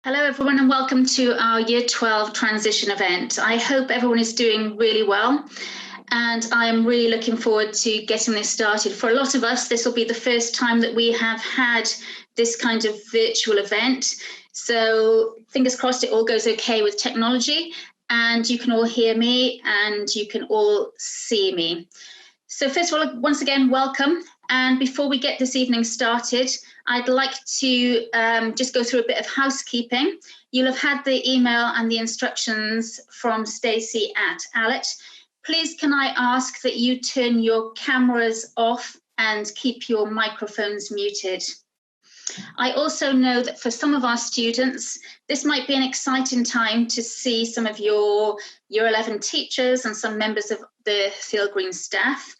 Hello everyone and welcome to our Year 12 transition event. I hope everyone is doing really well and I'm really looking forward to getting this started. For a lot of us, this will be the first time that we have had this kind of virtual event. So fingers crossed it all goes okay with technology and you can all hear me and you can all see me. So first of all, once again, welcome. And before we get this evening started, I'd like to just go through a bit of housekeeping. You'll have had the email and the instructions from Stacey at Allet. Please can I ask that you turn your cameras off and keep your microphones muted. I also know that for some of our students, this might be an exciting time to see some of your Year 11 teachers and some members of the Theale Green staff.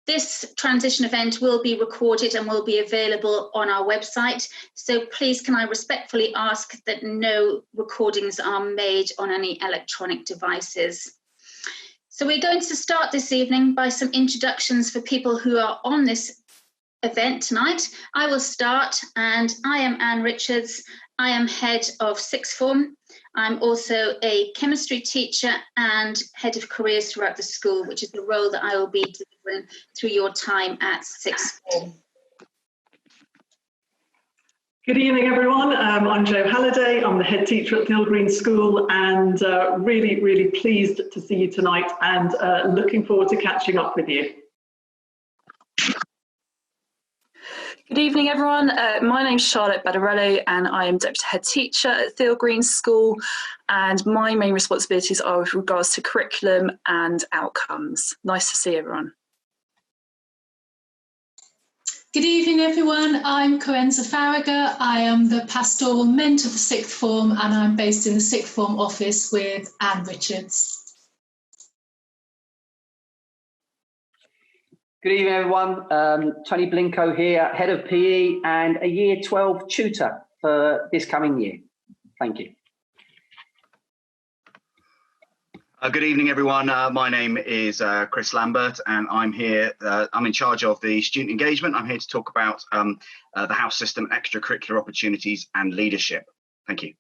This transition event will be recorded and will be available on our website. So please can I respectfully ask that no recordings are made on any electronic devices. So we're going to start this evening by some introductions for people who are on this event tonight. I will start, and I am Anne Richards. I am head of Sixth Form. I'm also a chemistry teacher and head of careers throughout the school, which is the role that I will be delivering through your time at Sixth Form. Good evening, everyone. I'm Jo Halliday. I'm the head teacher at Theale Green School and really pleased to see you tonight and looking forward to catching up with you. Good evening, everyone. My name's Charlotte Badarello and I am Deputy Head Teacher at Theale Green School, and my main responsibilities are with regards to curriculum and outcomes. Nice to see everyone. Good evening, everyone. I'm Coenza Farragher. I am the Pastoral Mentor for Sixth Form and I'm based in the Sixth Form office with Anne Richards. Good evening, everyone. Tony Blinko here, Head of PE and a Year 12 tutor for this coming year. Thank you. Good evening, everyone. My name is Chris Lambert and I'm here. I'm in charge of the student engagement. I'm here to talk about the house system, extracurricular opportunities and leadership. Thank you.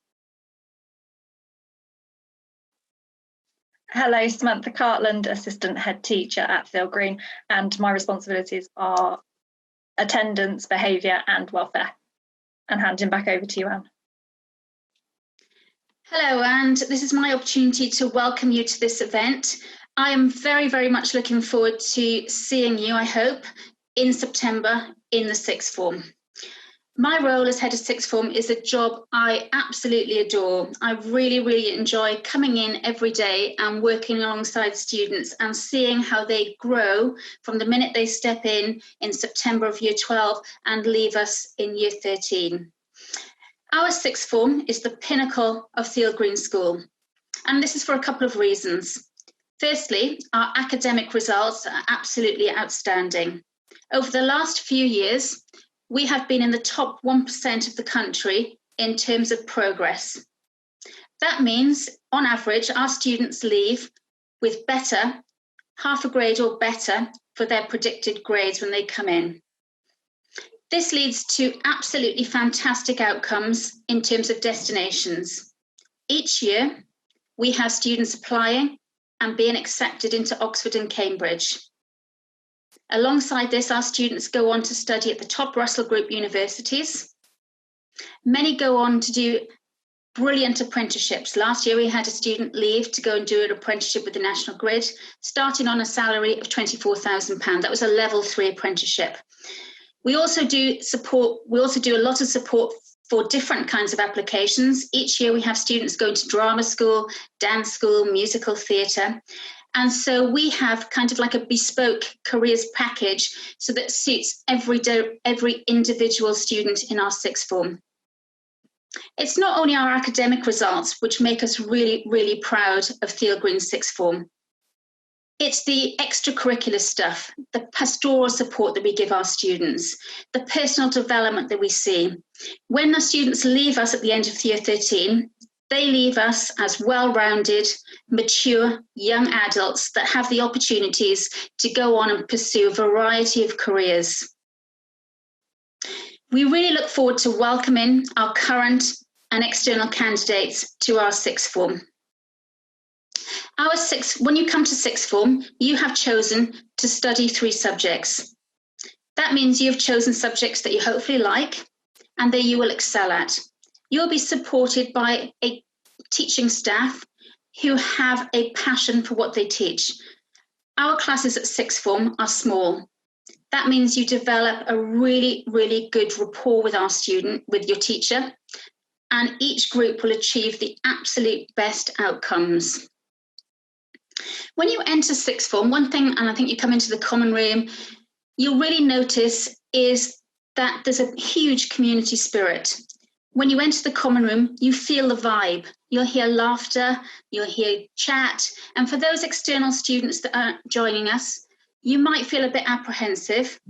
Hello, Samantha Cartland, Assistant Head Teacher at Theale Green, and my responsibilities are attendance, behaviour and welfare. And handing back over to you, Anne. Hello, and this is my opportunity to welcome you to this event. I am very much looking forward to seeing you, I hope, in September in the Sixth Form. My role as Head of Sixth Form is a job I absolutely adore. I really enjoy coming in every day and working alongside students and seeing how they grow from the minute they step in September of Year 12 and leave us in Year 13. Our Sixth Form is the pinnacle of Theale Green School, and this is for a couple of reasons. Firstly, our academic results are absolutely outstanding. Over the last few years, we have been in the top 1% of the country in terms of progress. That means, on average, our students leave with better, half a grade or better for their predicted grades when they come in. This leads to absolutely fantastic outcomes in terms of destinations. Each year, we have students applying and being accepted into Oxford and Cambridge. Alongside this, our students go on to study at the top Russell Group universities. Many go on to do brilliant apprenticeships. Last year, we had a student leave to go and do an apprenticeship with the National Grid, starting on a salary of £24,000. That was a level 3 apprenticeship. We also do a lot of support for different kinds of applications. Each year, we have students going to drama school, dance school, musical theatre. And so we have kind of like a bespoke careers package so that suits every individual student in our Sixth Form. It's not only our academic results which make us really proud of Theale Green Sixth Form. It's the extracurricular stuff, the pastoral support that we give our students, the personal development that we see. When the students leave us at the end of Year 13, they leave us as well-rounded, mature young adults that have the opportunities to go on and pursue a variety of careers. We really look forward to welcoming our current and external candidates to our sixth form. When you come to sixth form, you have chosen to study 3 subjects. That means you've chosen subjects that you hopefully like and that you will excel at. You'll be supported by a teaching staff who have a passion for what they teach. Our classes at sixth form are small. That means you develop a really, really good rapport with your teacher, and each group will achieve the absolute best outcomes. When you enter sixth form, one thing, and I think you come into the common room, you'll really notice is that there's a huge community spirit. When you enter the common room, you feel the vibe. You'll hear laughter, you'll hear chat. And for those external students that are joining us, you might feel a bit apprehensive.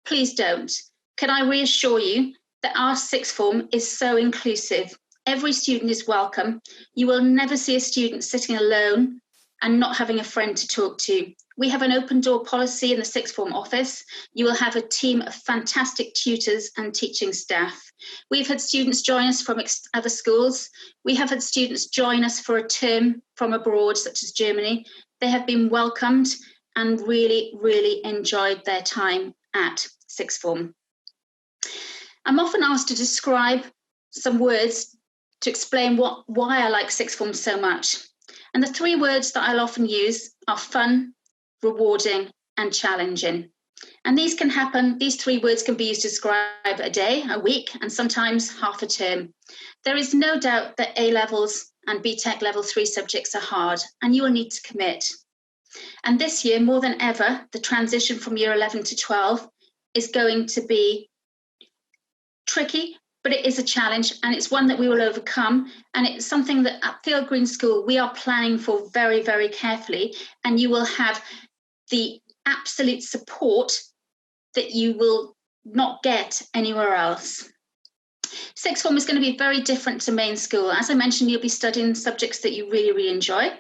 Please don't. Can I reassure you that our sixth form is so inclusive. Every student is welcome. You will never see a student sitting alone and not having a friend to talk to. We have an open door policy in the sixth form office. You will have a team of fantastic tutors and teaching staff. We've had students join us from other schools. We have had students join us for a term from abroad, such as Germany. They have been welcomed and really, really enjoyed their time at sixth form. I'm often asked to describe some words to explain why I like sixth form so much. And the 3 words that I'll often use are fun, rewarding, and challenging. And these 3 words can be used to describe a day, a week, and sometimes half a term. There is no doubt that A-levels and BTEC level 3 subjects are hard, and you will need to commit. And this year, more than ever, the transition from year 11 to 12 is going to be tricky, but it is a challenge, and it's one that we will overcome. And it's something that at Theale Green School, we are planning for very, very carefully, and you will have the absolute support that you will not get anywhere else. Sixth form is going to be very different to main school. As I mentioned, you'll be studying subjects that you really, really enjoy.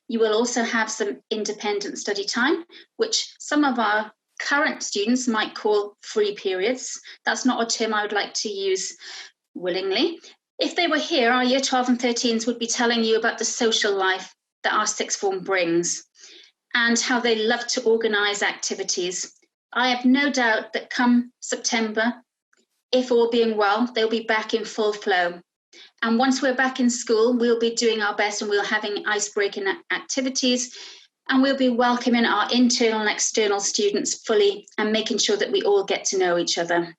You will also have some independent study time, which some of our current students might call free periods. That's not a term I would like to use willingly. If they were here, our year 12 and 13s would be telling you about the social life that our sixth form brings and how they love to organise activities. I have no doubt that come September, if all being well, they'll be back in full flow. And once we're back in school, we'll be doing our best, and we'll be having ice-breaking activities, and we'll be welcoming our internal and external students fully and making sure that we all get to know each other.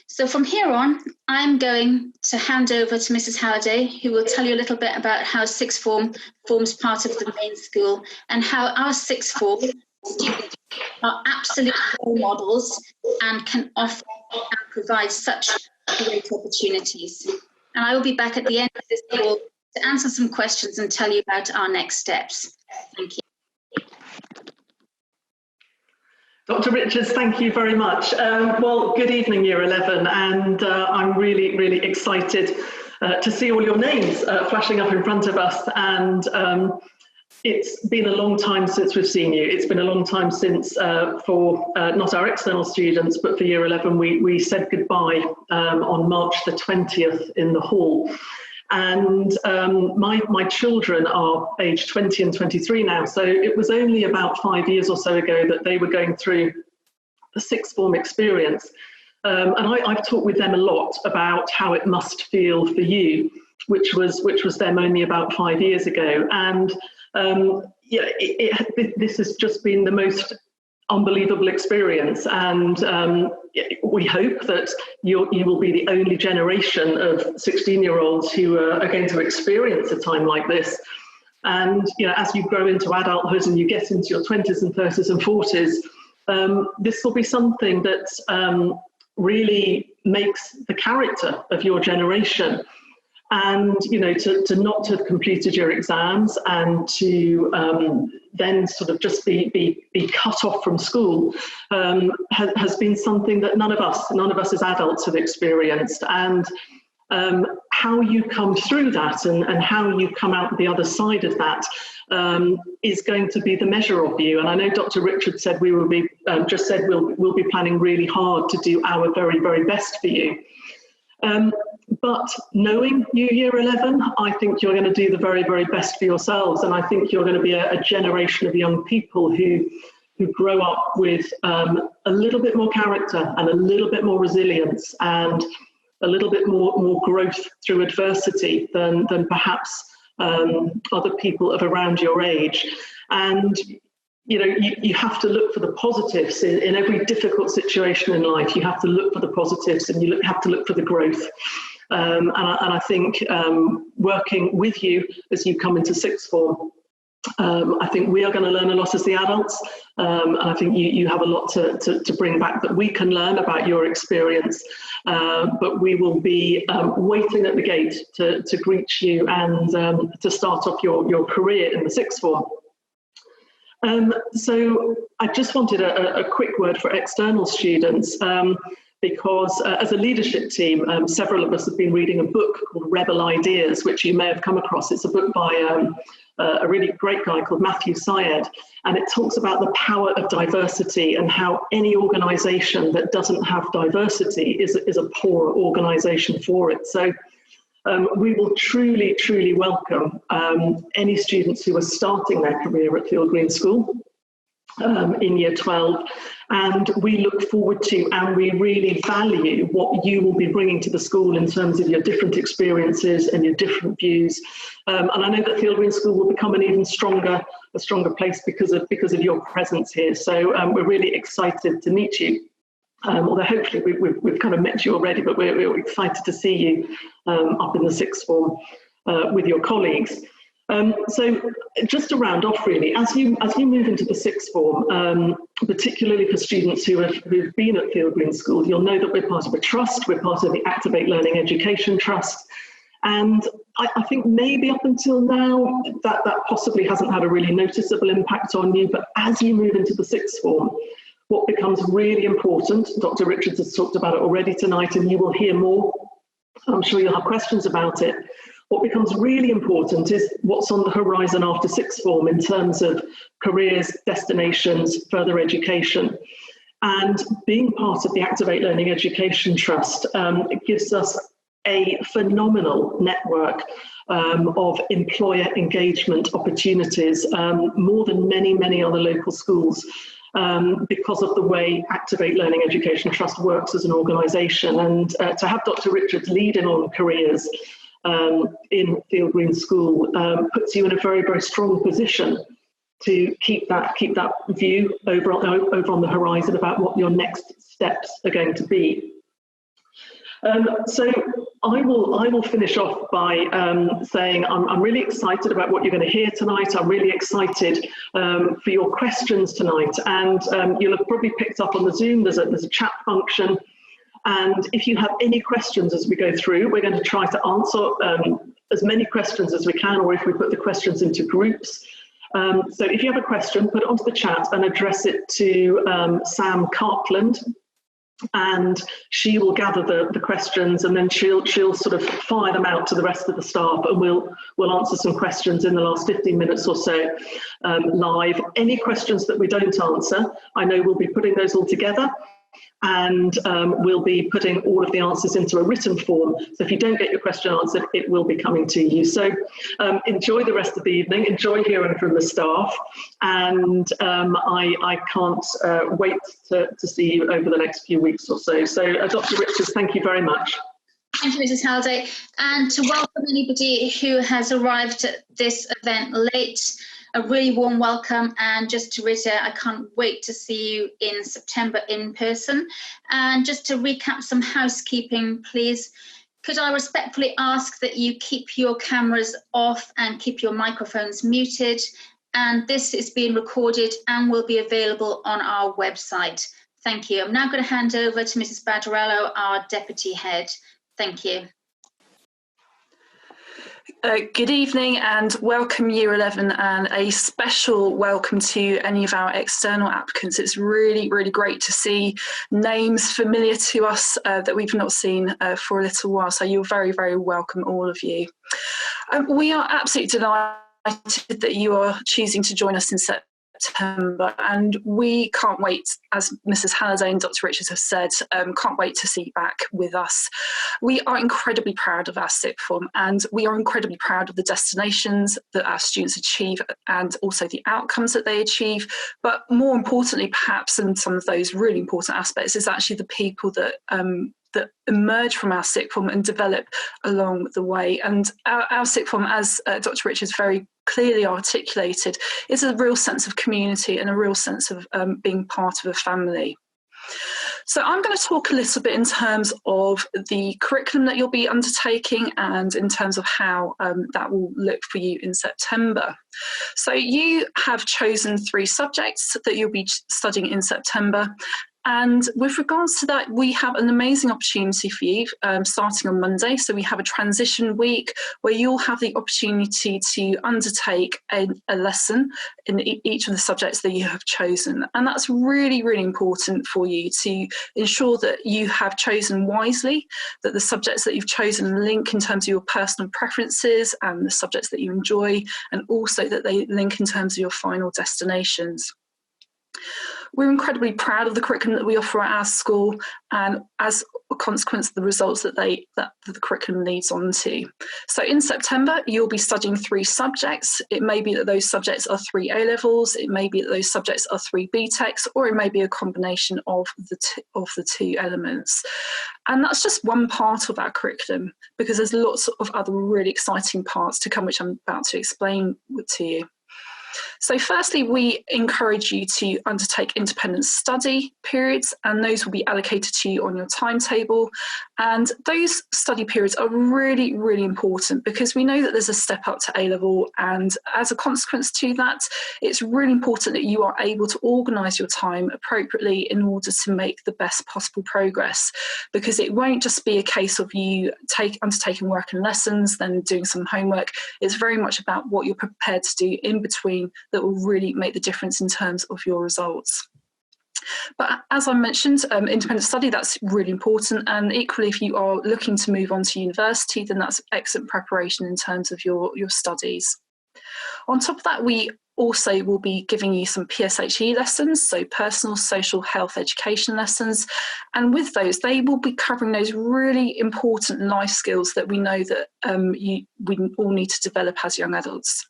So from here on, I'm going to hand over to Mrs. Halliday, who will tell you a little bit about how sixth form forms part of the main school and how our sixth form students are absolute role models and can offer and provide such great opportunities. And I will be back at the end of this call to answer some questions and tell you about our next steps. Thank you. Dr. Richards, thank you very much. Well, good evening, Year 11, and I'm really, really excited to see all your names flashing up in front of us. And it's been a long time since we've seen you. It's been a long time since, for not our external students, but for Year 11, we said goodbye on March the 20th in the hall. And my children are aged 20 and 23 now, so it was only about 5 years or so ago that they were going through the sixth form experience. And I've talked with them a lot about how it must feel for you, which was them only about 5 years ago. And yeah, this has just been the most unbelievable experience, and we hope that you will be the only generation of 16-year-olds who are going to experience a time like this. And you know, as you grow into adulthood and you get into your 20s and 30s and 40s, this will be something that really makes the character of your generation. And you know, to not have completed your exams and to then sort of just be cut off from school has been something that none of us as adults have experienced. And how you come through that and how you come out the other side of that is going to be the measure of you. And I know Dr. Richard said we will be we'll be planning really hard to do our very, very best for you. But knowing you Year 11, I think you're going to do the very, very best for yourselves. And I think you're going to be a generation of young people who grow up with a little bit more character and a little bit more resilience and a little bit more growth through adversity than perhaps other people of around your age. And you know, you have to look for the positives in every difficult situation in life. You have to look for the positives, and you have to look for the growth. And I think working with you as you come into sixth form, I think we are going to learn a lot as the adults, and I think you have a lot to bring back that we can learn about your experience. But we will be waiting at the gate to greet you and to start off your career in the sixth form. So I just wanted a quick word for external students, because as a leadership team, several of us have been reading a book called Rebel Ideas, which you may have come across. It's a book by a really great guy called Matthew Syed, and it talks about the power of diversity and how any organisation that doesn't have diversity is a poor organisation for it. So we will truly, truly welcome any students who are starting their career at Theale Green School in Year 12, and we look forward to and we really value what you will be bringing to the school in terms of your different experiences and your different views. And I know that Theale Green School will become an even stronger place because of your presence here. So we're really excited to meet you. Although hopefully we've kind of met you already, but we're excited to see you up in the sixth form with your colleagues. So just to round off, really, as you move into the sixth form, particularly for students who've been at Theale Green School, you'll know that we're part of a trust. We're part of the Activate Learning Education Trust. And I think maybe up until now that possibly hasn't had a really noticeable impact on you. But as you move into the sixth form, what becomes really important, Dr. Richards has talked about it already tonight, and you will hear more. I'm sure you'll have questions about it. What becomes really important is what's on the horizon after sixth form in terms of careers, destinations, further education. And being part of the Activate Learning Education Trust, it gives us a phenomenal network of employer engagement opportunities, more than many other local schools. Because of the way Activate Learning Education Trust works as an organisation. And to have Dr. Richards leading on careers in Theale Green School puts you in a very, very strong position to keep that view over on the horizon about what your next steps are going to be. So I will finish off by saying I'm really excited about what you're going to hear tonight. I'm really excited for your questions tonight, and you'll have probably picked up on the Zoom. There's a chat function, and if you have any questions as we go through, we're going to try to answer as many questions as we can, or if we put the questions into groups. So if you have a question, put it onto the chat and address it to Sam Cartland. And she will gather the questions, and then she'll sort of fire them out to the rest of the staff, and we'll answer some questions in the last 15 minutes or so live. Any questions that we don't answer, I know we'll be putting those all together, and we'll be putting all of the answers into a written form. So if you don't get your question answered, it will be coming to you. So enjoy the rest of the evening, enjoy hearing from the staff, and I can't wait to see you over the next few weeks or so. So Dr. Richards, thank you very much. Thank you, Mrs. Halliday. And to welcome anybody who has arrived at this event late, a really warm welcome. And just to reiterate, I can't wait to see you in September in person. And just to recap some housekeeping, please, could I respectfully ask that you keep your cameras off and keep your microphones muted. And this is being recorded and will be available on our website. Thank you. I'm now going to hand over to Mrs. Badarello, our Deputy Head. Thank you. Good evening and welcome Year 11, and a special welcome to any of our external applicants. It's really, really great to see names familiar to us that we've not seen for a little while. So you're very, very welcome, all of you. We are absolutely delighted that you are choosing to join us in September September, and we can't wait, as Mrs. Halliday and Dr. Richards have said, can't wait to see you back with us. We are incredibly proud of our sixth form, and we are incredibly proud of the destinations that our students achieve and also the outcomes that they achieve. But more importantly, perhaps, and some of those really important aspects, is actually the people that that emerge from our sixth form and develop along the way. And our sixth form, as Dr. Richards very clearly articulated, is a real sense of community and a real sense of being part of a family. So I'm going to talk a little bit in terms of the curriculum that you'll be undertaking and in terms of how that will look for you in September. So you have chosen 3 subjects that you'll be studying in September. And with regards to that, we have an amazing opportunity for you starting on Monday. So we have a transition week where you'll have the opportunity to undertake a lesson in each of the subjects that you have chosen. And that's really, really important for you to ensure that you have chosen wisely, that the subjects that you've chosen link in terms of your personal preferences and the subjects that you enjoy, and also that they link in terms of your final destinations. We're incredibly proud of the curriculum that we offer at our school, and as a consequence, the results that the curriculum leads on to. So in September, you'll be studying 3 subjects. It may be that those subjects are 3 A-levels, it may be that those subjects are 3 BTECs, or it may be a combination of the two elements. And that's just one part of our curriculum, because there's lots of other really exciting parts to come, which I'm about to explain to you. So firstly, we encourage you to undertake independent study periods, and those will be allocated to you on your timetable. And those study periods are really, really important, because we know that there's a step up to A-level, and as a consequence to that, it's really important that you are able to organise your time appropriately in order to make the best possible progress, because it won't just be a case of you undertaking work and lessons, then doing some homework. It's very much about what you're prepared to do in between that will really make the difference in terms of your results. But as I mentioned, independent study, that's really important. And equally, if you are looking to move on to university, then that's excellent preparation in terms of your studies. On top of that, we also will be giving you some PSHE lessons, so personal, social, health, education lessons. And with those, they will be covering those really important life skills that we know that we all need to develop as young adults.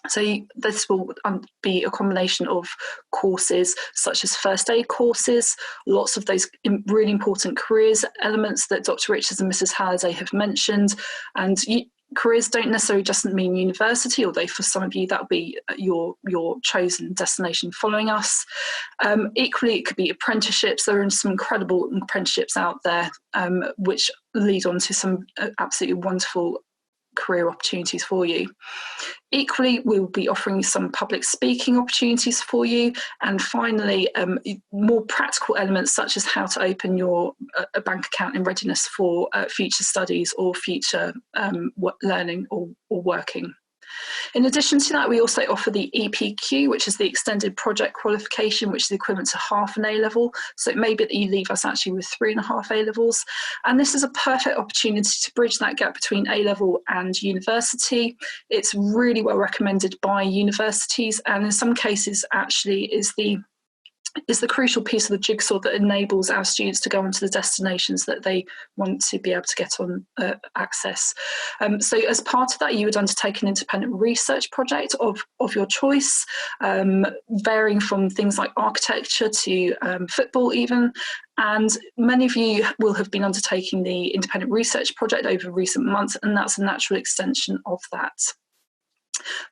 So this will be a combination of courses such as first aid courses, lots of those really important careers elements that Dr. Richards and Mrs. Halliday have mentioned. And careers don't necessarily just mean university, although for some of you that will be your chosen destination following us. Equally, it could be apprenticeships. There are some incredible apprenticeships out there which lead on to some absolutely wonderful career opportunities for you. Equally, we will be offering some public speaking opportunities for you, and finally more practical elements such as how to open a bank account in readiness for future studies or future learning or working. In addition to that, we also offer the EPQ, which is the extended project qualification, which is equivalent to half an A-level. So it may be that you leave us actually with 3.5 A-levels. And this is a perfect opportunity to bridge that gap between A-level and university. It's really well recommended by universities, and in some cases actually is the crucial piece of the jigsaw that enables our students to go onto the destinations that they want to be able to get on access. So as part of that, you would undertake an independent research project of your choice, varying from things like architecture to football even. And many of you will have been undertaking the independent research project over recent months, and that's a natural extension of that.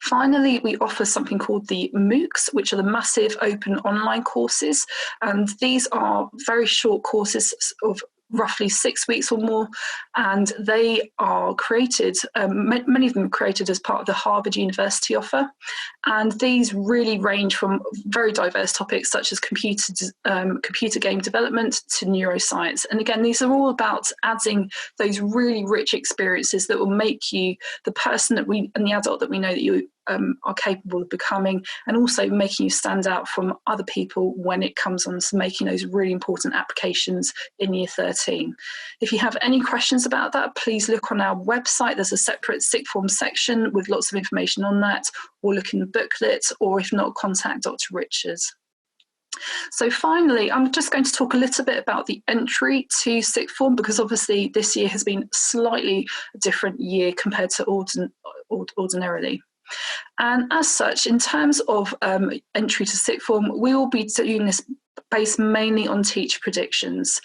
Finally, we offer something called the MOOCs, which are the massive open online courses. And these are very short courses of roughly 6 weeks or more, and they are created, many of them are created as part of the Harvard University offer, and these really range from very diverse topics such as computer game development to neuroscience. And again, these are all about adding those really rich experiences that will make you the person and the adult that we know that you are capable of becoming, and also making you stand out from other people when it comes on to making those really important applications in year 13. If you have any questions about that, please look on our website. There's a separate sixth form section with lots of information on that, or look in the booklet, or if not, contact Dr. Richards. So finally, I'm just going to talk a little bit about the entry to sixth form, because obviously this year has been slightly a different year compared to ordinarily. And as such, in terms of entry to sixth form, we will be doing this based mainly on teacher predictions.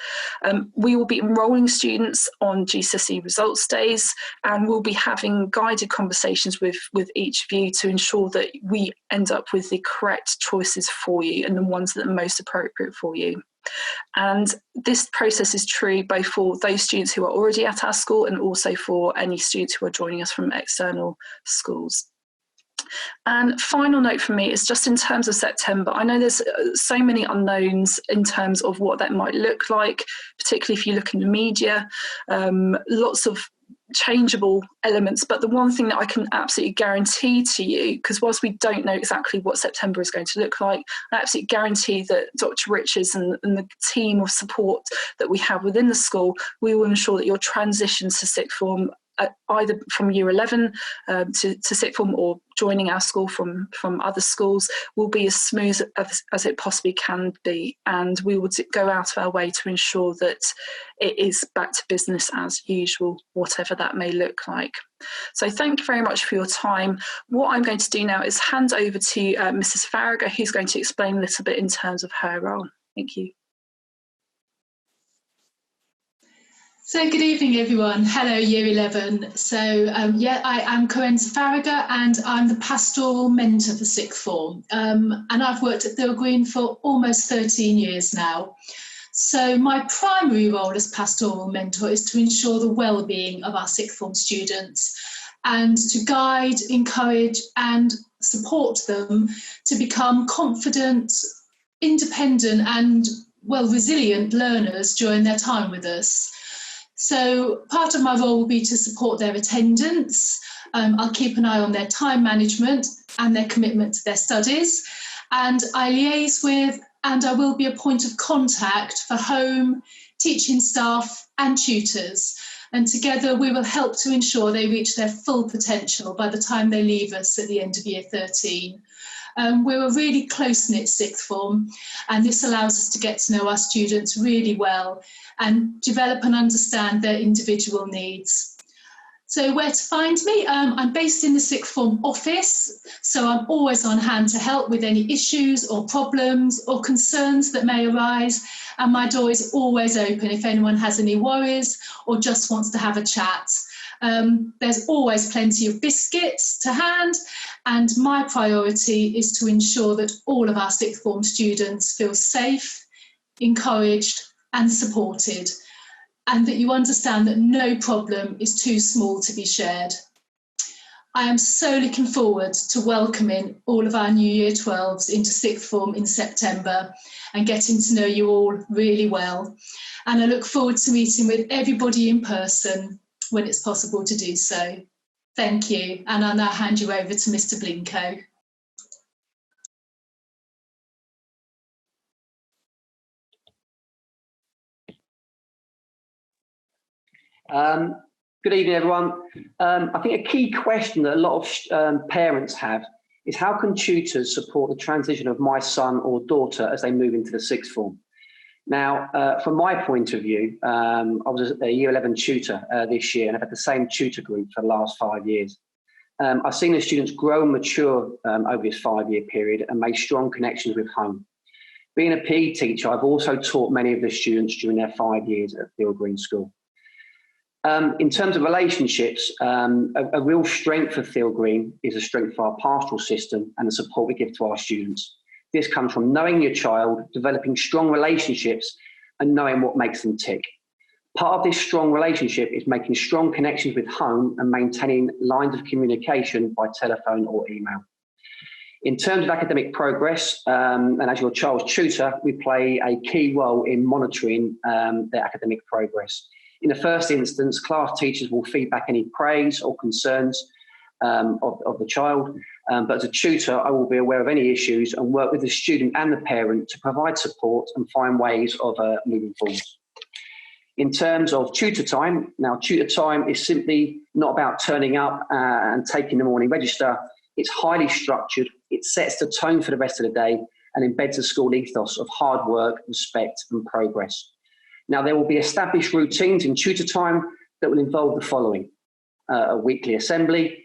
We will be enrolling students on GCSE results days, and we'll be having guided conversations with each of you to ensure that we end up with the correct choices for you and the ones that are most appropriate for you. And this process is true both for those students who are already at our school and also for any students who are joining us from external schools. And final note from me is just in terms of September, I know there's so many unknowns in terms of what that might look like, particularly if you look in the media, lots of changeable elements. But the one thing that I can absolutely guarantee to you, because whilst we don't know exactly what September is going to look like, I absolutely guarantee that Dr. Richards and the team of support that we have within the school, we will ensure that your transition to sixth form, either from year 11 to sixth form or joining our school from other schools, will be as smooth as it possibly can be. And we will go out of our way to ensure that it is back to business as usual, whatever that may look like. So thank you very much for your time. What I'm going to do now is hand over to Mrs. Farragher, who's going to explain a little bit in terms of her role. Thank you. So good evening, everyone. Hello, Year 11. So I am Coenza Farragher, and I'm the Pastoral Mentor for Sixth Form. And I've worked at Theale Green for almost 13 years now. So my primary role as Pastoral Mentor is to ensure the well-being of our Sixth Form students and to guide, encourage and support them to become confident, independent and, resilient learners during their time with us. So part of my role will be to support their attendance. I'll keep an eye on their time management and their commitment to their studies. And I liaise with, and I will be a point of contact for home, teaching staff and tutors. And together we will help to ensure they reach their full potential by the time they leave us at the end of year 13. We're a really close-knit sixth form, and this allows us to get to know our students really well and develop and understand their individual needs. So where to find me? I'm based in the sixth form office, so I'm always on hand to help with any issues or problems or concerns that may arise, and my door is always open if anyone has any worries or just wants to have a chat. There's always plenty of biscuits to hand, and my priority is to ensure that all of our sixth form students feel safe, encouraged and supported, and that you understand that no problem is too small to be shared. I am so looking forward to welcoming all of our new year 12s into sixth form in September and getting to know you all really well. And I look forward to meeting with everybody in person when it's possible to do so. Thank you. And I'll now hand you over to Mr. Blinko. Good evening, everyone. I think a key question that a lot of parents have is how can tutors support the transition of my son or daughter as they move into the sixth form? Now, from my point of view, I was a year 11 tutor this year, and I've had the same tutor group for the last 5 years. I've seen the students grow and mature over this 5-year period and make strong connections with home. Being a PE teacher, I've also taught many of the students during their 5 years at Theale Green School. In terms of relationships, a real strength of Theale Green is a strength for our pastoral system and the support we give to our students. This comes from knowing your child, developing strong relationships and knowing what makes them tick. Part of this strong relationship is making strong connections with home and maintaining lines of communication by telephone or email. In terms of academic progress, and as your child's tutor, we play a key role in monitoring their academic progress. In the first instance, class teachers will feedback any praise or concerns of the child. But as a tutor, I will be aware of any issues and work with the student and the parent to provide support and find ways of moving forward. In terms of tutor time, now tutor time is simply not about turning up and taking the morning register. It's highly structured, it sets the tone for the rest of the day and embeds a school ethos of hard work, respect and progress. Now there will be established routines in tutor time that will involve the following: a weekly assembly,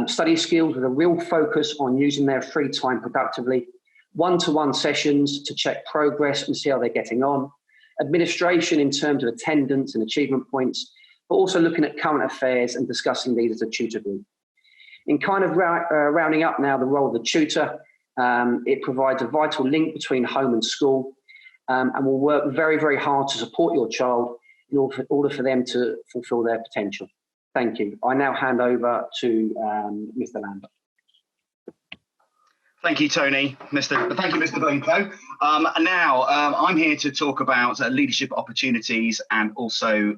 study skills with a real focus on using their free time productively, one-to-one sessions to check progress and see how they're getting on, administration in terms of attendance and achievement points, but also looking at current affairs and discussing these as a tutor group. In kind of rounding up now the role of the tutor, it provides a vital link between home and school and will work very, very hard to support your child in order for them to fulfil their potential. Thank you. I now hand over to Mr. Lambert. Thank you, Tony. Thank you, Mr. Blanco. Now, I'm here to talk about leadership opportunities and also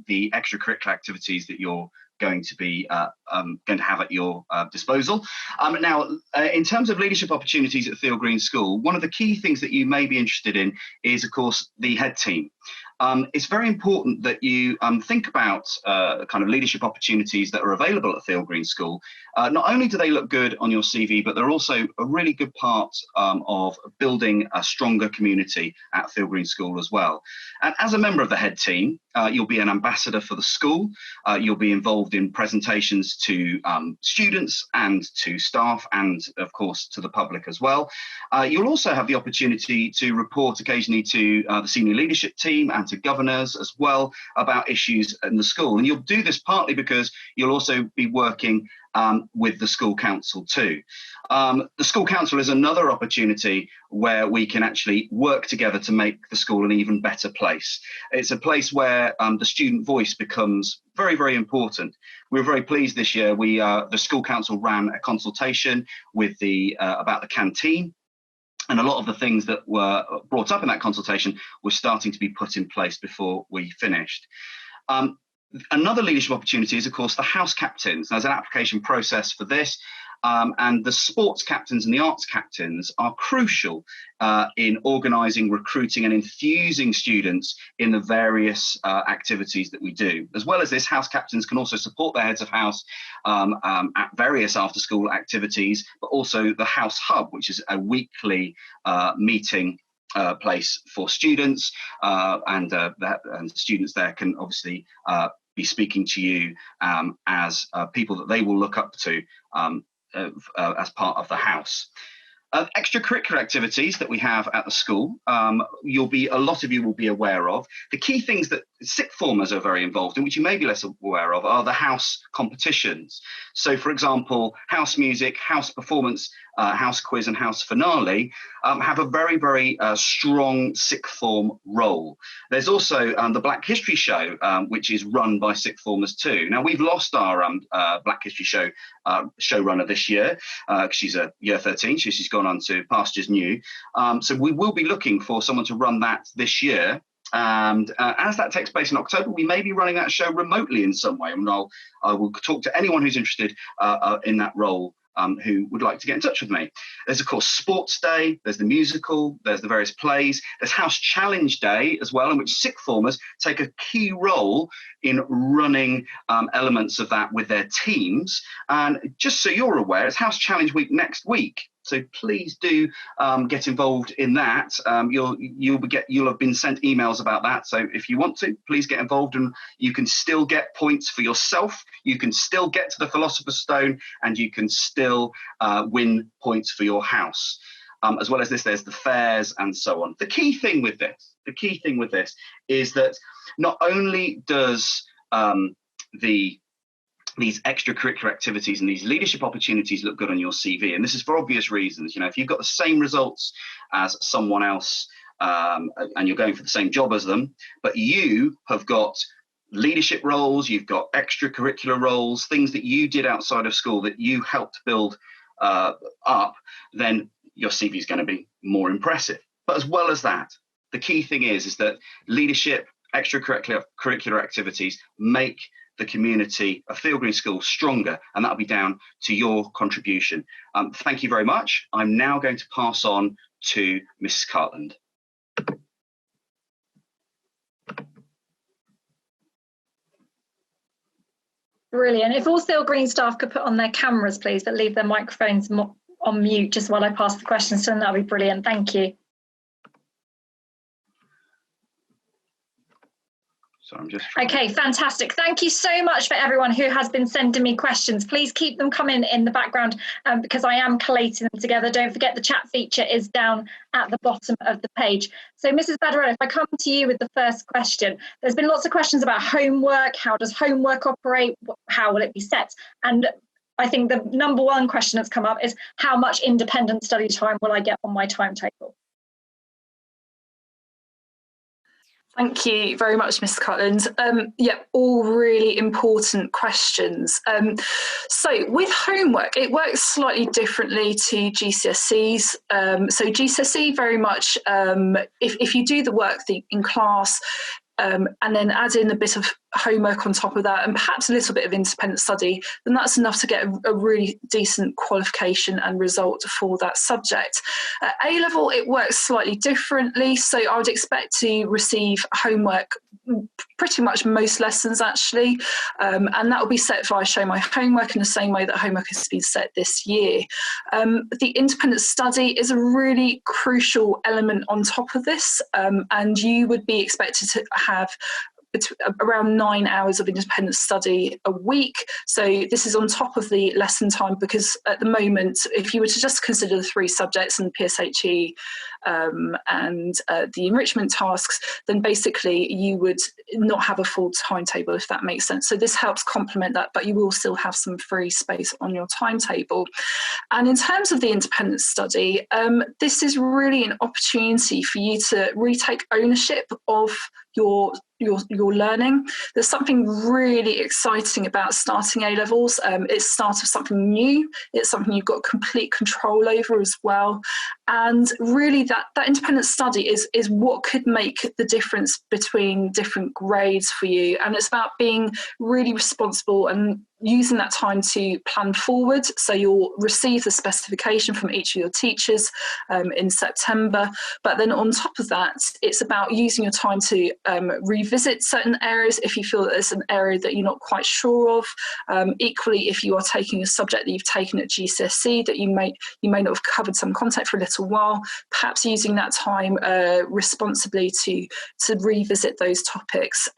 the extracurricular activities that you're going to have at your disposal. Now, in terms of leadership opportunities at Theale Green School, one of the key things that you may be interested in is, of course, the head team. It's very important that you think about kind of leadership opportunities that are available at Theale Green School. Not only do they look good on your CV, but they're also a really good part of building a stronger community at Theale Green School as well. And as a member of the head team, you'll be an ambassador for the school. You'll be involved in presentations to students and to staff and, of course, to the public as well. You'll also have the opportunity to report occasionally to the senior leadership team and to governors as well about issues in the school. And you'll do this partly because you'll also be working with the school council too. The school council is another opportunity where we can actually work together to make the school an even better place. It's a place where the student voice becomes very, very important. We were very pleased this year. The school council ran a consultation with about the canteen. And a lot of the things that were brought up in that consultation were starting to be put in place before we finished. Another leadership opportunity is, of course, the house captains. There's an application process for this, and the sports captains and the arts captains are crucial in organising, recruiting and enthusing students in the various activities that we do. As well as this, house captains can also support their heads of house at various after-school activities, but also the House Hub, which is a weekly meeting place for students, and students there can obviously be speaking to you as people that they will look up to as part of the house. Extracurricular activities that we have at the school, a lot of you will be aware of. The key things that sixth formers are very involved in, which you may be less aware of, are the house competitions. So, for example, house music, house performance, house quiz and house finale have a very, very strong sixth form role. There's also the Black History Show, which is run by sixth formers too. Now, we've lost our Black History Show showrunner this year. She's a year 13, she's gone on to pastures new. So we will be looking for someone to run that this year. And as that takes place in October, we may be running that show remotely in some way. And I will talk to anyone who's interested in that role who would like to get in touch with me. There's, of course, Sports Day, there's the musical, there's the various plays, there's House Challenge Day as well, in which sixth formers take a key role in running elements of that with their teams. And just so you're aware, it's House Challenge Week next week. So please do get involved in that. You'll have been sent emails about that. So if you want to, please get involved, and you can still get points for yourself. You can still get to the Philosopher's Stone, and you can still win points for your house. As well as this, there's the fairs and so on. The key thing with this is that not only does these extracurricular activities and these leadership opportunities look good on your CV, and this is for obvious reasons. You know, if you've got the same results as someone else and you're going for the same job as them, but you have got leadership roles, you've got extracurricular roles, things that you did outside of school that you helped build up, then your CV is going to be more impressive. But as well as that, the key thing is that leadership, extracurricular activities make the community of Theale Green Schools stronger, and that'll be down to your contribution. Thank you very much. I'm now going to pass on to Mrs. Cartland. Brilliant. If all Theale Green staff could put on their cameras, please, but leave their microphones on mute just while I pass the questions to them, that'll be brilliant. Thank you. So I'm just okay, fantastic. Thank you so much for everyone who has been sending me questions. Please keep them coming in the background because I am collating them together. Don't forget the chat feature is down at the bottom of the page. So Mrs. Badarella, if I come to you with the first question, there's been lots of questions about homework. How does homework operate? How will it be set? And I think the number one question that's come up is how much independent study time will I get on my timetable? Thank you very much, Ms. Cutland. Yeah, all really important questions. So with homework, it works slightly differently to GCSEs. So GCSE very much, if you do the work in class, and then add in a bit of homework on top of that and perhaps a little bit of independent study, then that's enough to get a really decent qualification and result for that subject. At A-level, it works slightly differently, so I would expect to receive homework pretty much most lessons actually, and that will be set via Show My Homework in the same way that homework has been set this year. The independent study is a really crucial element on top of this, and you would be expected to have around 9 hours of independent study a week. So this is on top of the lesson time, because at the moment, if you were to just consider the 3 subjects and PSHE and the enrichment tasks, then basically you would not have a full timetable, if that makes sense. So this helps complement that, but you will still have some free space on your timetable. And in terms of the independent study, this is really an opportunity for you to retake ownership of your learning. There's something really exciting about starting A-levels. It's start of something new. It's something you've got complete control over as well. And really that independent study is what could make the difference between different grades for you. And it's about being really responsible and using that time to plan forward. So you'll receive the specification from each of your teachers in September. But then on top of that, it's about using your time to revisit certain areas if you feel that there's an area that you're not quite sure of. Equally, if you are taking a subject that you've taken at GCSE that you may not have covered some content for a little while, perhaps using that time responsibly to revisit those topics.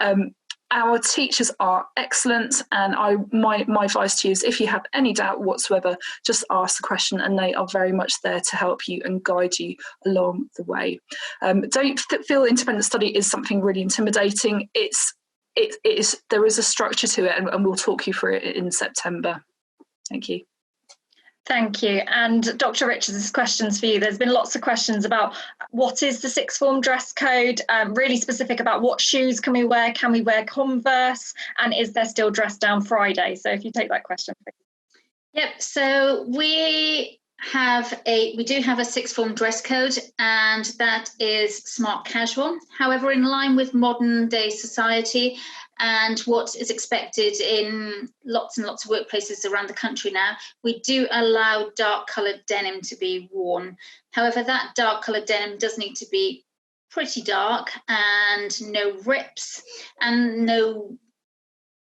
Our teachers are excellent, and my advice to you is if you have any doubt whatsoever, just ask the question, and they are very much there to help you and guide you along the way. Don't feel independent study is something really intimidating. There is a structure to it, and we'll talk you through it in September. Thank you. Thank you. And Dr. Richards, this question's for you. There's been lots of questions about what is the sixth form dress code, really specific about what shoes can we wear Converse, and is there still dress down Friday? So if you take that question, please. Yep, so we do have a sixth form dress code, and that is smart casual. However, in line with modern day society and what is expected in lots and lots of workplaces around the country now, we do allow dark coloured denim to be worn. However, that dark coloured denim does need to be pretty dark and no rips and no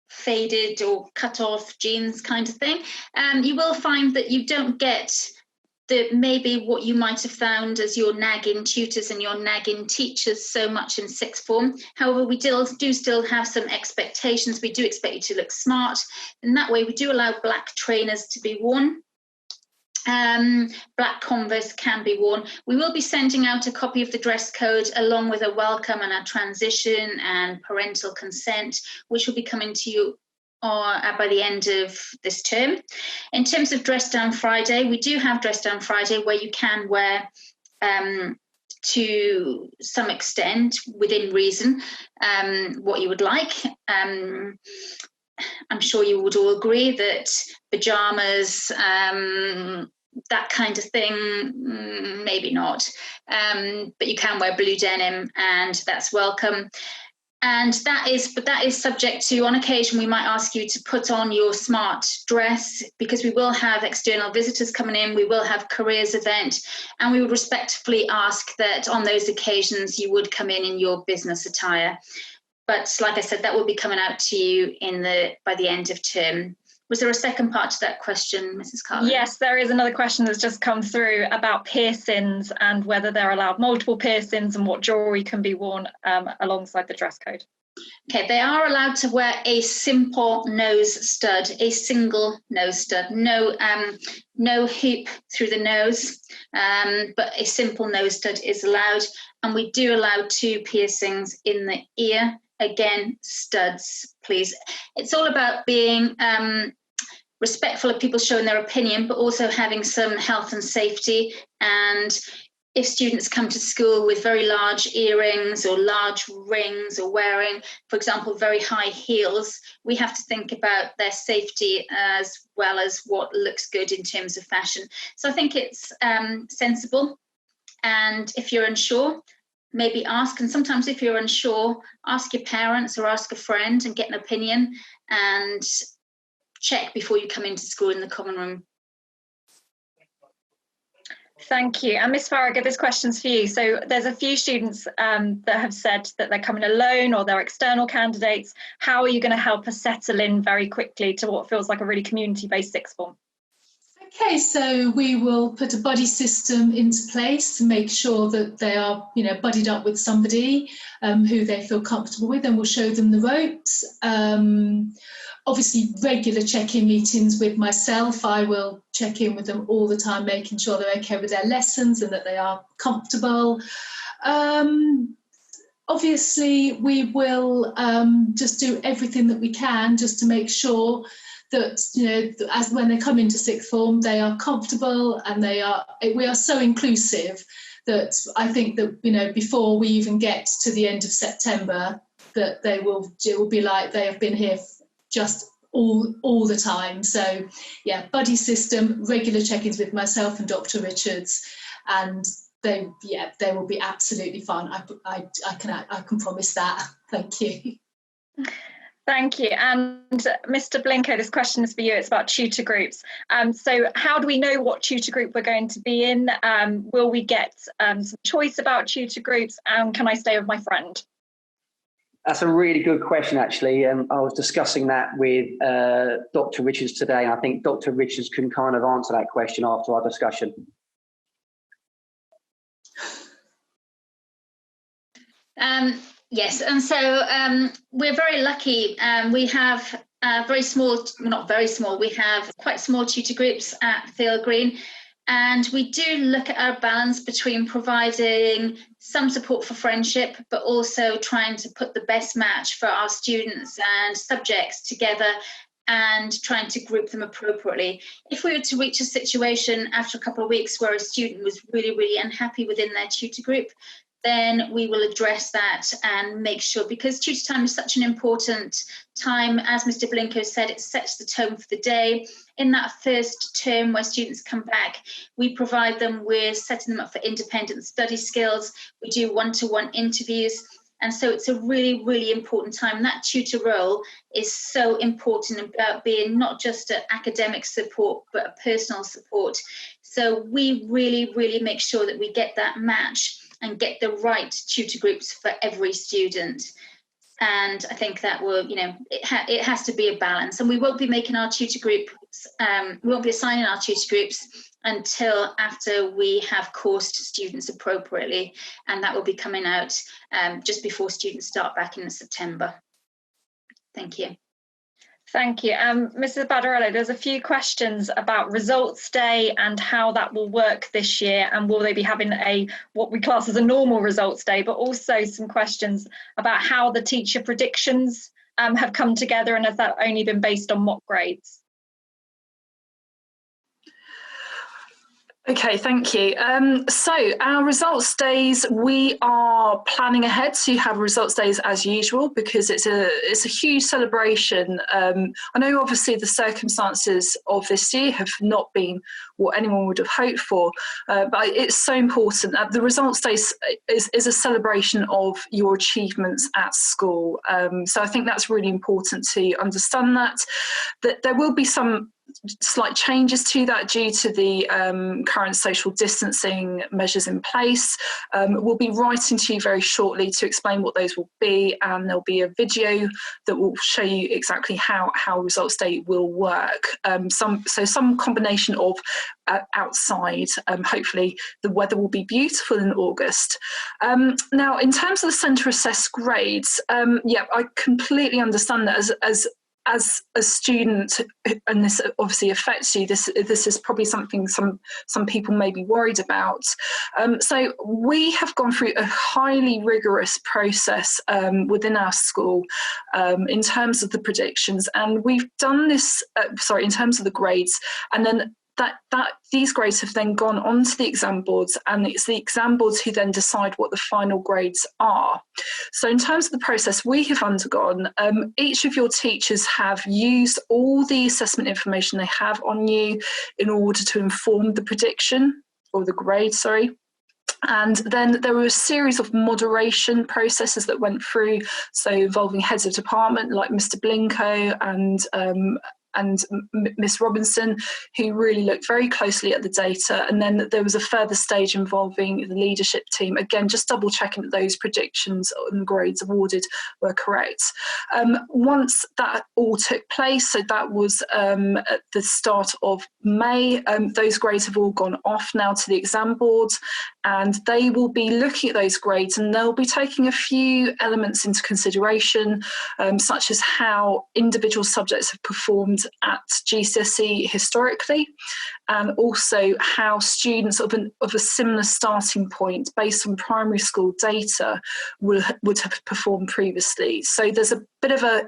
faded or cut off jeans kind of thing. You will find that you don't get maybe what you might have found as your nagging tutors and your nagging teachers so much in sixth form. However, we do still have some expectations. We do expect you to look smart. In that way, we do allow black trainers to be worn. Black Converse can be worn. We will be sending out a copy of the dress code along with a welcome and a transition and parental consent, which will be coming to you by the end of this term. In terms of Dress Down Friday, we do have Dress Down Friday where you can wear to some extent, within reason, what you would like. I'm sure you would all agree that pajamas, that kind of thing, maybe not. But you can wear blue denim and that's welcome. And that is subject to, on occasion, we might ask you to put on your smart dress, because we will have external visitors coming in, we will have careers event, and we would respectfully ask that on those occasions you would come in your business attire. But like I said, that will be coming out to you by the end of term. Was there a second part to that question, Mrs. Carter? Yes, there is another question that's just come through about piercings and whether they're allowed multiple piercings and what jewellery can be worn alongside the dress code. Okay, they are allowed to wear a simple nose stud, a single nose stud, no hoop through the nose, but a simple nose stud is allowed. And we do allow 2 piercings in the ear. Again, studs, please. It's all about being respectful of people showing their opinion, but also having some health and safety. And if students come to school with very large earrings or large rings, or wearing, for example, very high heels, we have to think about their safety as well as what looks good in terms of fashion. So I think it's sensible. And if you're unsure, maybe ask. And sometimes if you're unsure, ask your parents or ask a friend and get an opinion, and check before you come into school in the common room. Thank you. And Miss Farragher, this question's for you. So there's a few students that have said that they're coming alone or they're external candidates. How are you going to help us settle in very quickly to what feels like a really community-based sixth form? Okay, so we will put a buddy system into place to make sure that they are, buddied up with somebody who they feel comfortable with, and we'll show them the ropes. Obviously, regular check-in meetings with myself. I will check in with them all the time, making sure they're okay with their lessons and that they are comfortable. Obviously, we will just do everything that we can just to make sure that, as when they come into sixth form, they are comfortable, and we are so inclusive that I think that, before we even get to the end of September, that it will be like they have been here just all the time. So yeah, buddy system, regular check-ins with myself and Dr. Richards, and they will be absolutely fine. I can promise that. Thank you. Thank you. And Mr. Blinko, this question is for you. It's about tutor groups. So how do we know what tutor group we're going to be in? Will we get some choice about tutor groups? And can I stay with my friend? That's a really good question, actually. I was discussing that with Dr. Richards today. And I think Dr. Richards can kind of answer that question after our discussion. Yes, and so we're very lucky. We have very small, not very small, we have quite small tutor groups at Theale Green, and we do look at our balance between providing some support for friendship, but also trying to put the best match for our students and subjects together and trying to group them appropriately. If we were to reach a situation after a couple of weeks where a student was really, really unhappy within their tutor group, then we will address that and make sure, because tutor time is such an important time, as Mr. Blinko said, it sets the tone for the day. In that first term where students come back, we provide them with setting them up for independent study skills. We do one-to-one interviews. And so it's a really, really important time. That tutor role is so important about being not just an academic support, but a personal support. So we really, really make sure that we get that match and get the right tutor groups for every student. And I think that will, it has to be a balance. And we won't be making our tutor groups, we won't be assigning our tutor groups until after we have coursed students appropriately. And that will be coming out just before students start back in September. Thank you. Thank you. Mrs. Badarello, there's a few questions about results day and how that will work this year, and will they be having what we class as a normal results day, but also some questions about how the teacher predictions have come together, and has that only been based on mock grades? Okay, thank you. So our results days, we are planning ahead to have results days as usual because it's a huge celebration. I know obviously the circumstances of this year have not been what anyone would have hoped for, but it's so important. The results days is a celebration of your achievements at school. So I think that's really important to understand that there will be some slight changes to that due to the current social distancing measures in place. We'll be writing to you very shortly to explain what those will be, and there'll be a video that will show you exactly how results day will work. Some combination of outside. Hopefully the weather will be beautiful in August. Now, in terms of the centre assessed grades, yeah, I completely understand that as a student, and this obviously affects you, this is probably something some people may be worried about. So we have gone through a highly rigorous process within our school in terms of the predictions, and we've done this, in terms of the grades, and then that these grades have then gone onto the exam boards, and it's the exam boards who then decide what the final grades are. So in terms of the process we have undergone, each of your teachers have used all the assessment information they have on you in order to inform the prediction, or the grade, sorry. And then there were a series of moderation processes that went through, so involving heads of department like Mr. Blinko and Miss Robinson, who really looked very closely at the data. And then there was a further stage involving the leadership team, again, just double checking that those predictions and grades awarded were correct. Once that all took place, so that was at the start of May, those grades have all gone off now to the exam boards, and they will be looking at those grades, and they'll be taking a few elements into consideration, such as how individual subjects have performed at GCSE historically, and also how students of a similar starting point based on primary school data would have performed previously. So there's a bit of a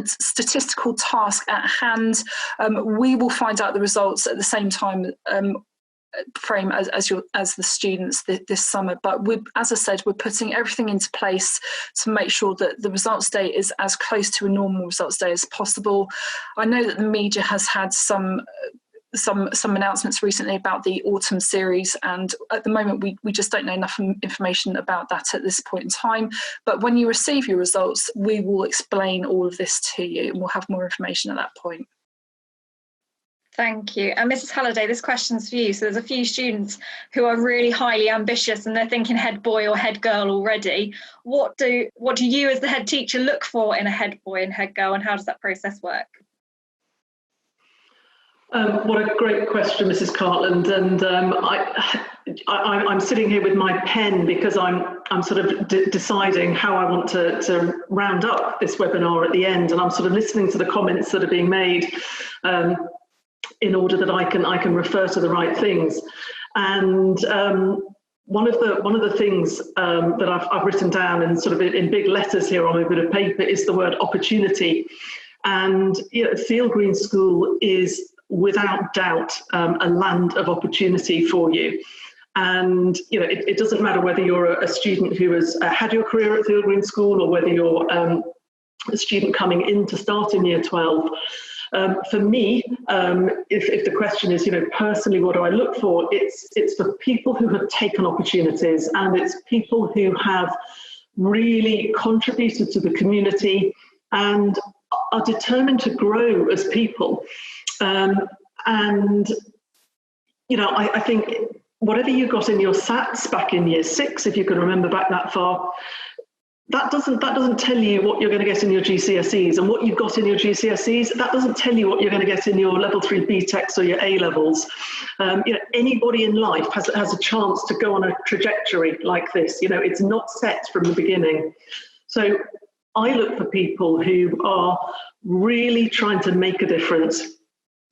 statistical task at hand. We will find out the results at the same time frame as the students this summer, but as I said, we're putting everything into place to make sure that the results day is as close to a normal results day as possible. I know that the media has had some announcements recently about the autumn series, and at the moment we just don't know enough information about that at this point in time. But when you receive your results, we will explain all of this to you, and we'll have more information at that point. Thank you. And Mrs. Halliday, this question's for you. So there's a few students who are really highly ambitious and they're thinking head boy or head girl already. What do you as the head teacher look for in a head boy and head girl, and how does that process work? What a great question, Mrs. Cartland. And I'm sitting here with my pen because I'm sort of deciding how I want to round up this webinar at the end, and I'm sort of listening to the comments that are being made in order that I can refer to the right things. And one of the things that I've written down and sort of in big letters here on a bit of paper is the word opportunity. And Theale Green School is without doubt a land of opportunity for you. And it doesn't matter whether you're a student who has had your career at Theale Green School, or whether you're a student coming in to start in year 12. For me, if the question is, personally, what do I look for? It's for people who have taken opportunities, and it's people who have really contributed to the community and are determined to grow as people. And I think whatever you got in your SATs back in year 6, if you can remember back that far, that doesn't tell you what you're going to get in your GCSEs, and what you've got in your GCSEs, that doesn't tell you what you're going to get in your level 3 BTECs or your A levels. Anybody in life has a chance to go on a trajectory like this. It's not set from the beginning. So I look for people who are really trying to make a difference,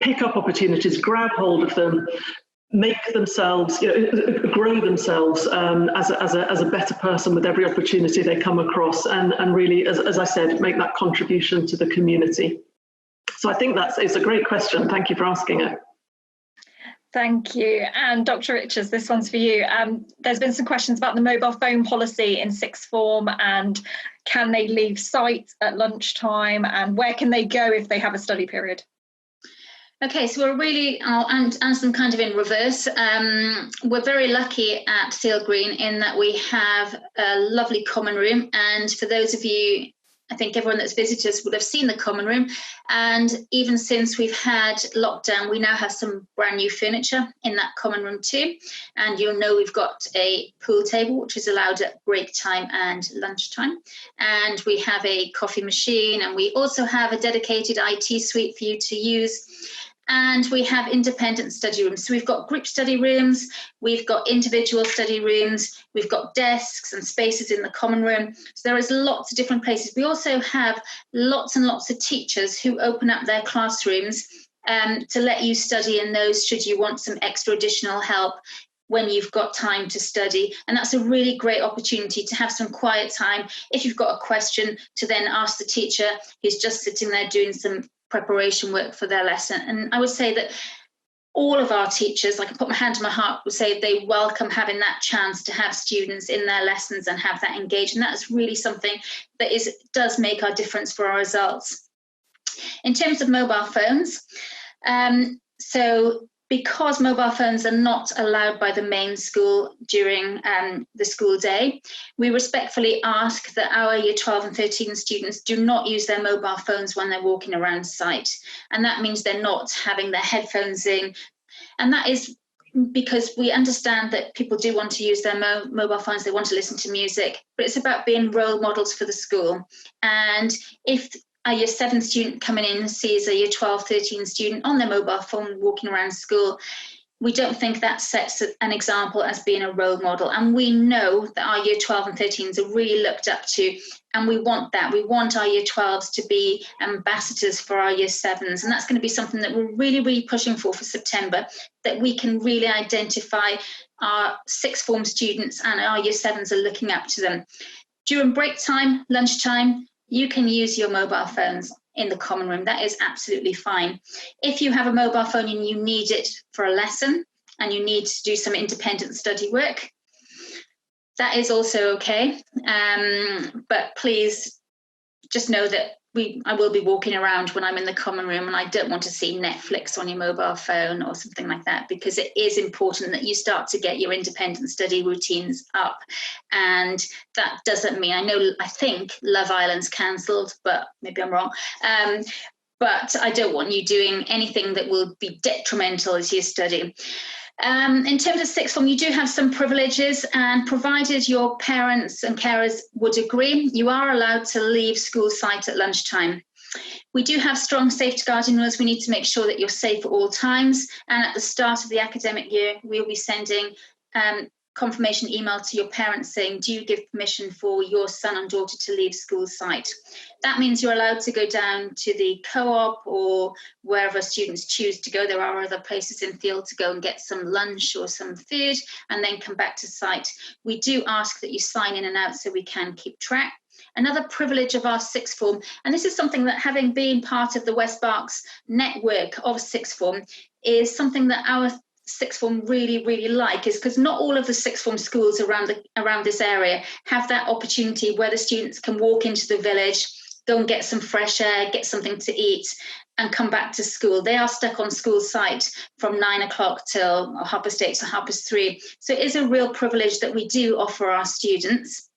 pick up opportunities, grab hold of them, make themselves, grow themselves as a better person with every opportunity they come across, and really, as I said, make that contribution to the community. So I think it's a great question. Thank you for asking it. Thank you. And Dr. Richards, this one's for you. There's been some questions about the mobile phone policy in sixth form, and can they leave site at lunchtime, and where can they go if they have a study period? Okay, so I'll answer them kind of in reverse. We're very lucky at Theale Green in that we have a lovely common room, and for those of you, I think everyone that's visited us would have seen the common room, and even since we've had lockdown, we now have some brand new furniture in that common room too, and you'll know we've got a pool table which is allowed at break time and lunchtime, and we have a coffee machine, and we also have a dedicated IT suite for you to use. And we have independent study rooms. So we've got group study rooms, we've got individual study rooms, we've got desks and spaces in the common room. So there is lots of different places. We also have lots and lots of teachers who open up their classrooms to let you study in those should you want some extra additional help when you've got time to study. And that's a really great opportunity to have some quiet time. If you've got a question, to then ask the teacher who's just sitting there doing some preparation work for their lesson. And I would say that all of our teachers, I can put my hand to my heart, would say they welcome having that chance to have students in their lessons and have that engaged. And that's really something that does make our difference for our results. In terms of mobile phones, so because mobile phones are not allowed by the main school during the school day, we respectfully ask that our Year 12 and 13 students do not use their mobile phones when they're walking around site. And that means they're not having their headphones in. And that is because we understand that people do want to use their mobile phones, they want to listen to music, but it's about being role models for the school. And if a Year 7 student coming in sees a Year 12, 13 student on their mobile phone walking around school, we don't think that sets an example as being a role model. And we know that our Year 12 and 13s are really looked up to, and we want that. We want our Year 12s to be ambassadors for our Year 7s. And that's going to be something that we're really, really pushing for September, that we can really identify our sixth form students and our Year 7s are looking up to them. During break time, lunchtime, you can use your mobile phones in the common room. That is absolutely fine. If you have a mobile phone and you need it for a lesson and you need to do some independent study work, that is also okay. But please just know that I will be walking around when I'm in the common room, and I don't want to see Netflix on your mobile phone or something like that, because it is important that you start to get your independent study routines up. And that doesn't mean, I think Love Island's cancelled, but maybe I'm wrong. But I don't want you doing anything that will be detrimental as you study. In terms of sixth form, you do have some privileges, and provided your parents and carers would agree, you are allowed to leave school site at lunchtime. We do have strong safeguarding rules. We need to make sure that you're safe at all times. And at the start of the academic year, we'll be sending confirmation email to your parents saying, do you give permission for your son and daughter to leave school site? That means you're allowed to go down to the co-op or wherever students choose to go. There are other places in Theale to go and get some lunch or some food and then come back to site. We do ask that you sign in and out so we can keep track. Another privilege of our sixth form, and this is something that, having been part of the West Berks network of sixth form, is something that our sixth form really, really like, is because not all of the sixth form schools around this area have that opportunity where the students can walk into the village, go and get some fresh air, get something to eat and come back to school. They are stuck on school site from 9 o'clock till 8:30 to 3:30. So it is a real privilege that we do offer our students.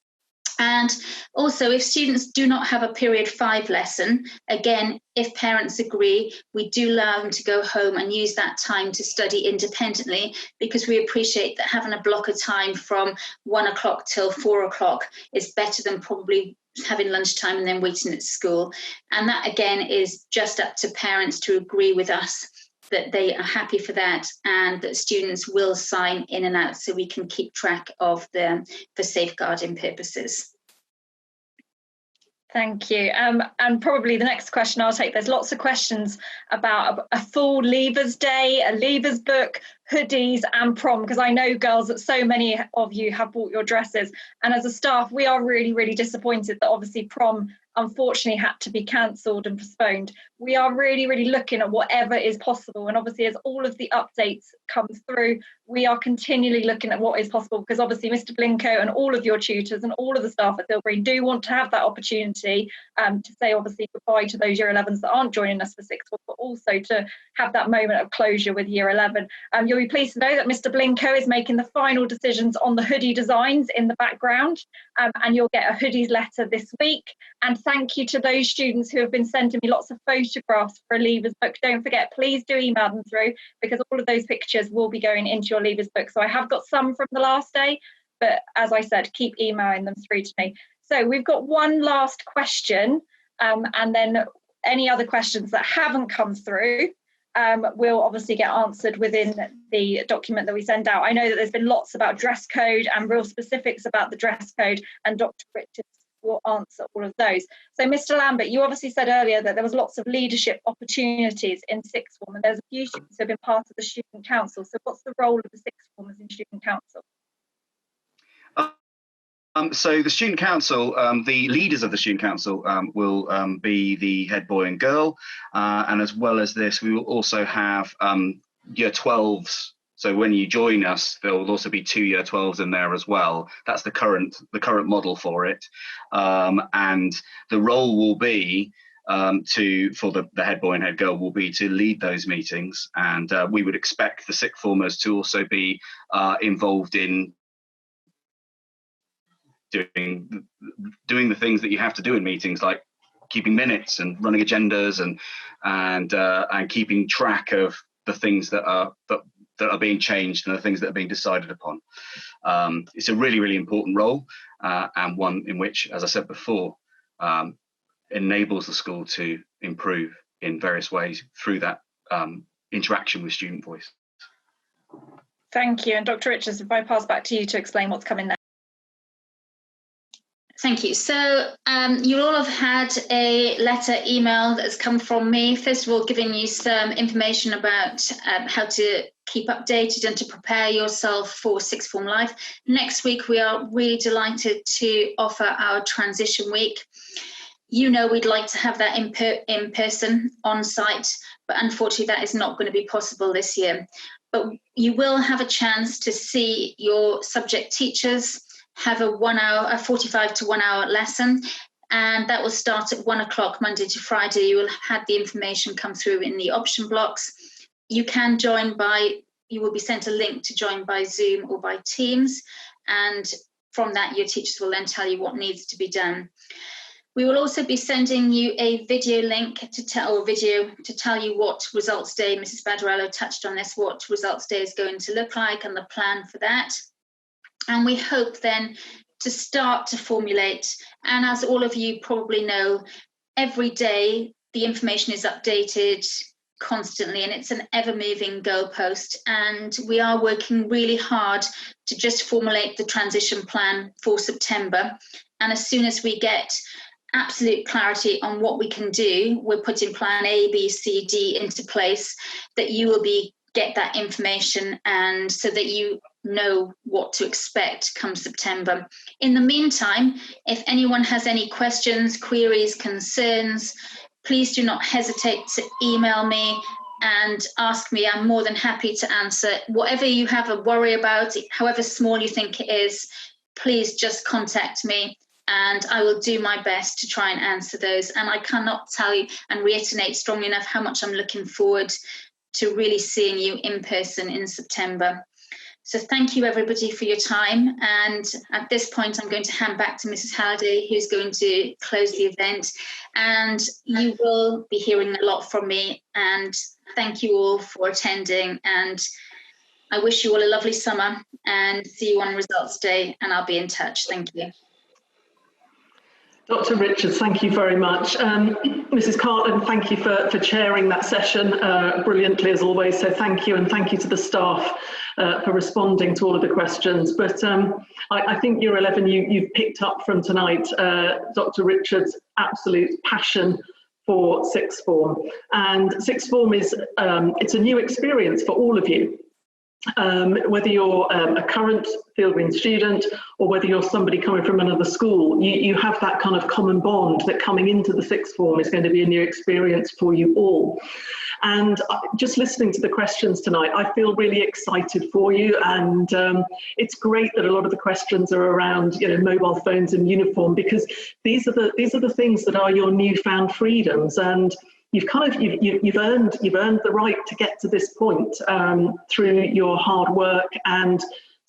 And also, if students do not have a period 5 lesson, again, if parents agree, we do allow them to go home and use that time to study independently, because we appreciate that having a block of time from 1 o'clock till 4 o'clock is better than probably having lunchtime and then waiting at school. And that, again, is just up to parents to agree with us that they are happy for that, and that students will sign in and out so we can keep track of them for safeguarding purposes. Thank you. And probably the next question I'll take, there's lots of questions about a full leavers day, a leavers book, hoodies and prom, because I know, girls, that so many of you have bought your dresses, and as a staff we are really, really disappointed that obviously prom unfortunately had to be cancelled and postponed. We are really, really looking at whatever is possible, and obviously as all of the updates come through, we are continually looking at what is possible, because obviously Mr. Blinko and all of your tutors and all of the staff at Theale Green do want to have that opportunity to say obviously goodbye to those year 11s that aren't joining us for sixth form, but also to have that moment of closure with year 11. You'll be pleased to know that Mr. Blinko is making the final decisions on the hoodie designs in the background, and you'll get a hoodies letter this week. And thank you to those students who have been sending me lots of photographs for a Leavers book. Don't forget, please do email them through, because all of those pictures will be going into your Leavers book. So I have got some from the last day, but as I said, keep emailing them through to me. So we've got one last question, and then any other questions that haven't come through will obviously get answered within the document that we send out. I know that there's been lots about dress code and real specifics about the dress code, and Dr. Richards will answer all of those. So Mr. Lambert, you obviously said earlier that there was lots of leadership opportunities in sixth form, and there's a few students who have been part of the student council. So what's the role of the sixth formers in student council? So the student council, the leaders of the student council will be the head boy and girl, and as well as this, we will also have year 12s. So when you join us, there will also be 2 year 12s in there as well. That's the current model for it, and the role will be for the head boy and head girl will be to lead those meetings, and we would expect the sixth formers to also be involved in doing the things that you have to do in meetings, like keeping minutes and running agendas and keeping track of the things that are being changed and the things that are being decided upon. It's a really, really important role, and one in which, as I said before, enables the school to improve in various ways through that interaction with student voice. Thank you. And Dr. Richards, if I pass back to you to explain what's coming next. Thank you. So you all have had a letter email that's come from me, first of all giving you some information about how to keep updated and to prepare yourself for sixth form life. Next week we are really delighted to offer our transition week. You know, we'd like to have that in person on site, but unfortunately that is not going to be possible this year. But you will have a chance to see your subject teachers, have a 45 to 1 hour lesson, and that will start at 1 o'clock Monday to Friday. You will have had the information come through in the option blocks. You can join you will be sent a link to join by Zoom or by Teams, and from that your teachers will then tell you what needs to be done. We will also be sending you a video link to tell you what results day, Mrs. Badarello touched on this, what results day is going to look like and the plan for that. And we hope then to start to formulate, and as all of you probably know, every day the information is updated constantly and it's an ever-moving goalpost, and we are working really hard to just formulate the transition plan for September. And as soon as we get absolute clarity on what we can do, we're putting plan A, B, C, D into place, that you will get that information, and so that you know what to expect come September. In the meantime, if anyone has any questions, queries, concerns, please do not hesitate to email me and ask me. I'm more than happy to answer. Whatever you have a worry about, however small you think it is, please just contact me and I will do my best to try and answer those. And I cannot tell you and reiterate strongly enough how much I'm looking forward to really seeing you in person in September. So thank you everybody for your time, and at this point I'm going to hand back to Mrs. Halliday, who's going to close the event, and you will be hearing a lot from me, and thank you all for attending, and I wish you all a lovely summer and see you on results day, and I'll be in touch. Thank you. Dr. Richards, thank you very much. Mrs. Cartland, thank you for chairing that session brilliantly as always. So thank you, and thank you to the staff for responding to all of the questions. But I think Year 11, you've picked up from tonight Dr. Richards' absolute passion for sixth form. And sixth form is, it's a new experience for all of you. Whether you're a current Theale Green student or whether you're somebody coming from another school, you have that kind of common bond that coming into the sixth form is going to be a new experience for you all. And just listening to the questions tonight, I feel really excited for you. And it's great that a lot of the questions are around, you know, mobile phones and uniform, because these are the things that are your newfound freedoms. And you've earned the right to get to this point through your hard work and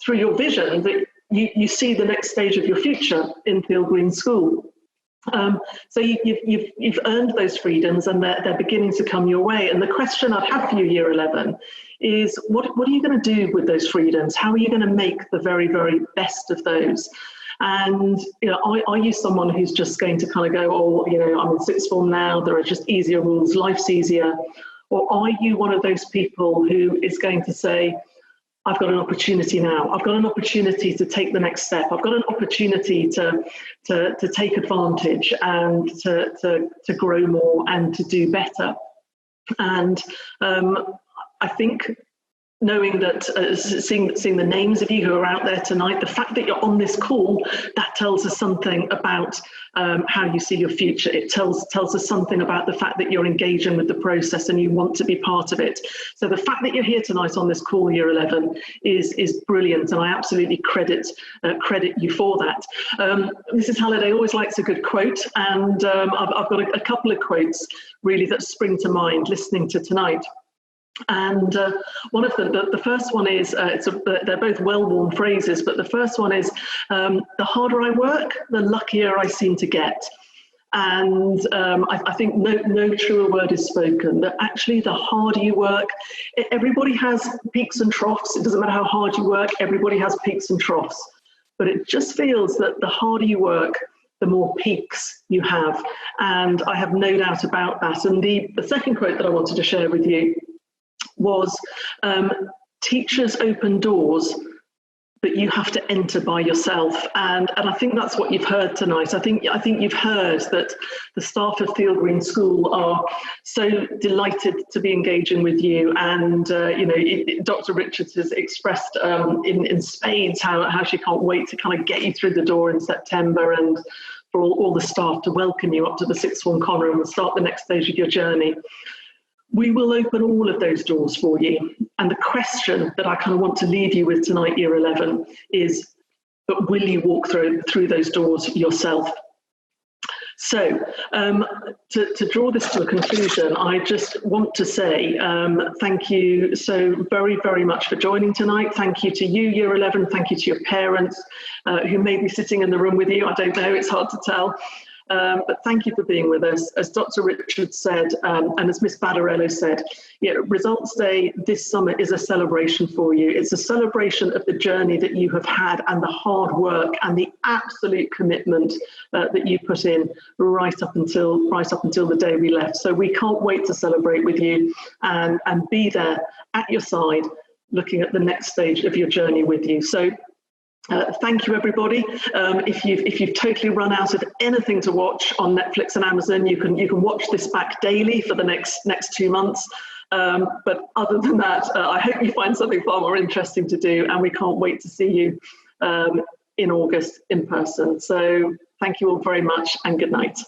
through your vision that you see the next stage of your future in Theale Green School. So you've earned those freedoms, and they're beginning to come your way. And the question I'd have for you, Year 11, is what are you going to do with those freedoms? How are you going to make the very, very best of those? And, you know, are you someone who's just going to kind of go, oh, you know, I'm in sixth form now, there are just easier rules, life's easier? Or are you one of those people who is going to say, I've got an opportunity now, I've got an opportunity to take the next step, I've got an opportunity to take advantage and to grow more and to do better? And I think, knowing that, seeing the names of you who are out there tonight, the fact that you're on this call, that tells us something about how you see your future. It tells us something about the fact that you're engaging with the process and you want to be part of it. So the fact that you're here tonight on this call, Year 11, is brilliant, and I absolutely credit you for that. Mrs. Halliday always likes a good quote, and I've got a couple of quotes really that spring to mind listening to tonight. And one of them, the first one is, they're both well-worn phrases, but the first one is, the harder I work, the luckier I seem to get. And I think no truer word is spoken, that actually the harder you work, everybody has peaks and troughs. It doesn't matter how hard you work, everybody has peaks and troughs. But it just feels that the harder you work, the more peaks you have. And I have no doubt about that. And the second quote that I wanted to share with you was, teachers open doors, but you have to enter by yourself. And I think that's what you've heard tonight. I think you've heard that the staff of Theale Green School are so delighted to be engaging with you. And you know, Dr. Richards has expressed in spades how she can't wait to kind of get you through the door in September, and for all the staff to welcome you up to the sixth form corner and start the next stage of your journey. We will open all of those doors for you. And the question that I kind of want to leave you with tonight, Year 11, is, but will you walk through those doors yourself? So to draw this to a conclusion, I just want to say thank you so very, very much for joining tonight. Thank you to you, Year 11. Thank you to your parents who may be sitting in the room with you. I don't know, it's hard to tell. But thank you for being with us. As Dr. Richards said, and as Miss Pastoral said, yeah, Results Day this summer is a celebration for you. It's a celebration of the journey that you have had and the hard work and the absolute commitment that you put in right up until the day we left. So we can't wait to celebrate with you and be there at your side, looking at the next stage of your journey with you. So thank you, everybody. If you've totally run out of anything to watch on Netflix and Amazon, you can watch this back daily for the next 2 months. But other than that, I hope you find something far more interesting to do, and we can't wait to see you in August in person. So thank you all very much, and good night.